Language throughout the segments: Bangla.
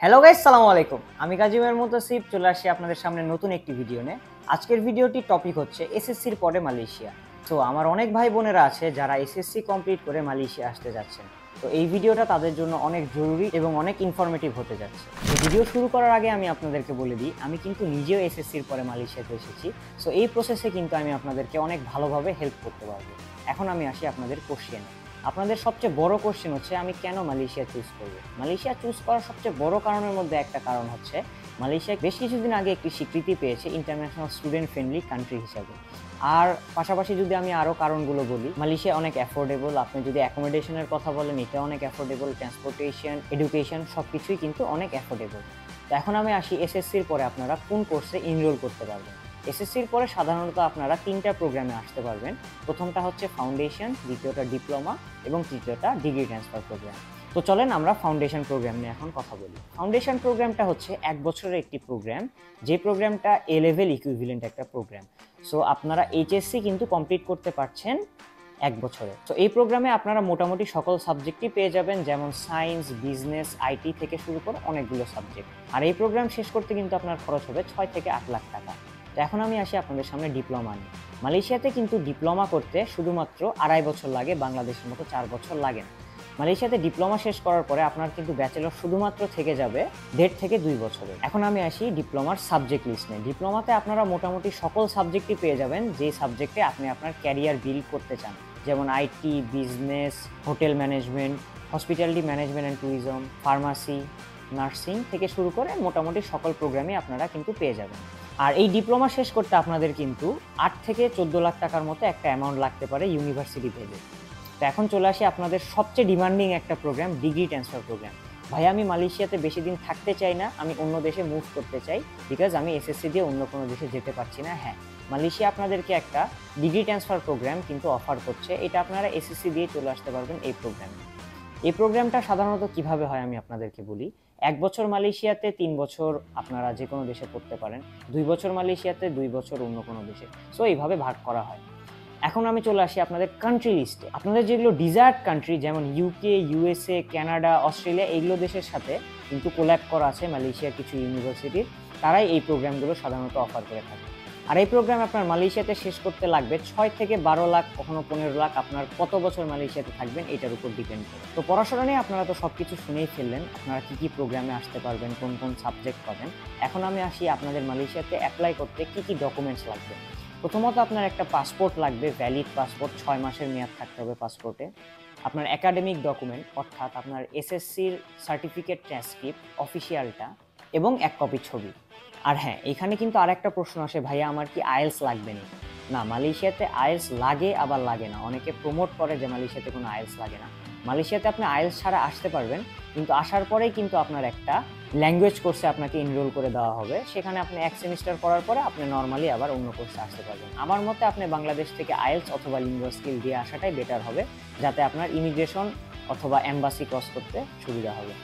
হ্যালো গাইস, সালামু আলাইকুম। আমি কাজিমের মুতাসিব চলে আসি আপনাদের সামনে নতুন একটি ভিডিও নিয়ে। আজকের ভিডিওটির টপিক হচ্ছে এসএসসির পরে মালয়েশিয়া। তো আমার অনেক ভাই বোনেরা আছে যারা এসএসসি কমপ্লিট করে মালয়েশিয়া আসতে যাচ্ছেন। তো এই ভিডিওটা তাদের জন্য অনেক জরুরি এবং অনেক ইনফরমেটিভ হতে যাচ্ছে। তো ভিডিও শুরু করার আগে আমি আপনাদেরকে বলে দিই, আমি কিন্তু নিজেও এসএসসির পরে মালয়েশিয়াতে এসেছি। সো এই প্রসেসে কিন্তু আমি আপনাদেরকে অনেক ভালোভাবে হেল্প করতে পারবো। এখন আমি আসি আপনাদের কোশ্চেনে। আপনাদের সবচেয়ে বড় কোশ্চেন হচ্ছে আমি কেন মালয়েশিয়া চুজ করব। মালয়েশিয়া চুজ করার সবচেয়ে বড় কারণের মধ্যে একটা কারণ হচ্ছে মালয়েশিয়া বেশ কিছুদিন আগে একটি স্বীকৃতি পেয়েছে ইন্টারন্যাশনাল স্টুডেন্ট ফ্রেন্ডলি কান্ট্রি হিসাবে। আর পাশাপাশি যদি আমি আরও কারণগুলো বলি, মালয়েশিয়া অনেক অ্যাফোর্ডেবল। আপনি যদি অ্যাকোমোডেশনের কথা বলেন, এটা অনেক অ্যাফোর্ডেবল। ট্রান্সপোর্টেশন, এডুকেশন সব কিছুই কিন্তু অনেক অ্যাফোর্ডেবল। তো এখন আমি আসি এসএসসির পরে আপনারা কোন কোর্সে এনরোল করতে পারবেন। এসএসসির পরে সাধারণত আপনারা তিনটা প্রোগ্রামে আসতে পারবেন। প্রথমটা হচ্ছে ফাউন্ডেশন, দ্বিতীয়টা ডিপ্লোমা এবং তৃতীয়টা ডিগ্রি ট্রান্সফার প্রোগ্রাম। তো চলেন আমরা ফাউন্ডেশন প্রোগ্রাম নিয়ে এখন কথা বলি। ফাউন্ডেশন প্রোগ্রামটা হচ্ছে 1 বছরের একটি প্রোগ্রাম, যে প্রোগ্রামটা এ লেভেল ইকুইভ্যালেন্ট একটা প্রোগ্রাম। সো আপনারা এইচএসসি কিন্তু কমপ্লিট করতে পারছেন 1 বছরে। তো এই প্রোগ্রামে আপনারা মোটামুটি সকল সাবজেক্টই পেয়ে যাবেন, যেমন সায়েন্স, বিজনেস, আইটি থেকে শুরু করে অনেকগুলো সাবজেক্ট। আর এই প্রোগ্রাম শেষ করতে কিন্তু আপনার খরচ হবে 6 থেকে 8 লাখ টাকা। তো এখন আমি আসি আপনাদের সামনে ডিপ্লোমা নিয়ে। মালয়েশিয়াতে কিন্তু ডিপ্লোমা করতে শুধুমাত্র 2.5 বছর লাগে, বাংলাদেশের মতো 4 বছর লাগে না। মালয়েশিয়াতে ডিপ্লোমা শেষ করার পরে আপনার কিন্তু ব্যাচেলর শুধুমাত্র থেকে যাবে 1.5 থেকে 2 বছরে। এখন আমি আসি ডিপ্লোমার সাবজেক্ট লিস্ট নিয়ে। ডিপ্লোমাতে আপনারা মোটামুটি সকল সাবজেক্টই পেয়ে যাবেন যে সাবজেক্টে আপনি আপনার ক্যারিয়ার বিল্ড করতে চান, যেমন IT, business, hotel management, hospitality management and tourism, pharmacy, nursing থেকে শুরু করে মোটামুটি সকল প্রোগ্রামই আপনারা কিন্তু পেয়ে যাবেন। আর এই ডিপ্লোমা শেষ করতে আপনাদের কিন্তু 8 থেকে 14 লাখ টাকার মতো একটা অ্যামাউন্ট লাগতে পারে ইউনিভার্সিটি ভেবে। তো এখন চলে আসি আপনাদের সবচেয়ে ডিমান্ডিং একটা প্রোগ্রাম, ডিগ্রি ট্রান্সফার প্রোগ্রাম। ভাই, আমি মালয়েশিয়াতে বেশি দিন থাকতে চাই না, আমি অন্য দেশে মুভ করতে চাই, বিকজ আমি এসএসসি দিয়ে অন্য কোনো দেশে যেতে পারছি না। হ্যাঁ, মালয়েশিয়া আপনাদেরকে একটা ডিগ্রি ট্রান্সফার প্রোগ্রাম কিন্তু অফার করছে। এটা আপনারা এসএসসি দিয়ে চলে আসতে পারবেন এই প্রোগ্রামে। এই প্রোগ্রামটা সাধারণত কিভাবে হয় আমি আপনাদেরকে বলি। 1 বছর মালয়েশিয়াতে, 3 বছর আপনারা যে কোনো দেশে পড়তে পারেন, 2 বছর মালয়েশিয়াতে, 2 বছর অন্য কোনো দেশে। সো এইভাবে ভাগ করা হয়। এখন আমি চলে আসি আপনাদের কান্ট্রি লিস্টে। আপনাদের যেগুলো ডিজায়ার্ড কান্ট্রি, যেমন ইউকে, ইউএসএ, কানাডা, অস্ট্রেলিয়া, এইগুলো দেশের সাথে কিন্তু কোল্যাব করা আছে মালয়েশিয়ার কিছু ইউনিভার্সিটির। তারাই এই প্রোগ্রামগুলো সাধারণত অফার করে থাকে। আর এই প্রোগ্রাম আপনার মালয়েশিয়াতে শেষ করতে লাগবে 6 থেকে 12 লাখ, কখনো 15 লাখ। আপনার কত বছর মালয়েশিয়াতে থাকবেন এটার উপর ডিপেন্ড করে। তো পড়াশোনা নিয়ে আপনারা তো সব কিছু শুনেই ফেললেন, আপনারা কি কি প্রোগ্রামে আসতে পারবেন, কোন কোন সাবজেক্ট পাবেন। এখন আমি আসি আপনাদের মালয়েশিয়াতে অ্যাপ্লাই করতে কি কি ডকুমেন্টস লাগবে। প্রথমত আপনার একটা পাসপোর্ট লাগবে, ভ্যালিড পাসপোর্ট, 6 মাসের মেয়াদ থাকতে হবে পাসপোর্টে। আপনার একাডেমিক ডকুমেন্ট, অর্থাৎ আপনার এসএসসির সার্টিফিকেট, ট্রান্সক্রিপ্ট অফিসিয়ালটা এবং 1 কপি ছবি। আর হ্যাঁ, এখানে কিন্তু আরেকটা প্রশ্ন আসে, ভাইয়া আমার কি আইএলস লাগবে না? না, মালয়েশিয়াতে আইএলস লাগে আবার লাগে না। অনেকে প্রমোট করে যে মালয়েশিয়াতে কোনো আইএলস লাগে না। মালয়েশিয়াতে আপনি আইএলস ছাড়া আসতে পারবেন, কিন্তু আসার পরেই কিন্তু আপনার একটা ল্যাঙ্গুয়েজ কোর্সে আপনাকে এনরোল করে দেওয়া হবে। সেখানে আপনি 1 সেমিস্টার করার পরে আপনি নর্মালি আবার অন্য কোর্সে আসতে পারবেন। আমার মতে আপনি বাংলাদেশ থেকে আইএলস অথবা লিঙ্গুয়া স্কিল দিয়ে আসাটাই বেটার হবে, যাতে আপনার ইমিগ্রেশন অথবা এম্বাসি ক্রস করতে সুবিধা হবে।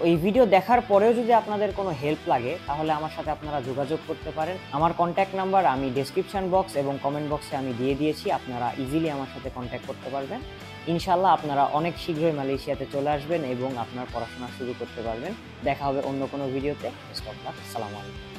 এই ভিডিও দেখার পরেও যদি আপনাদের কোনো হেল্প লাগে, তাহলে আমার সাথে আপনারা যোগাযোগ করতে পারেন। আমার কন্ট্যাক্ট নাম্বার আমি ডেসক্রিপশন বক্স এবং কমেন্ট বক্সে আমি দিয়ে দিয়েছি, আপনারা ইজিলি আমার সাথে কন্ট্যাক্ট করতে পারবেন। ইনশাল্লাহ আপনারা অনেক শীঘ্রই মালয়েশিয়াতে চলে আসবেন এবং আপনার পড়াশোনা শুরু করতে পারবেন। দেখা হবে অন্য কোনো ভিডিওতে। Best of luck. আসসালামু আলাইকুম।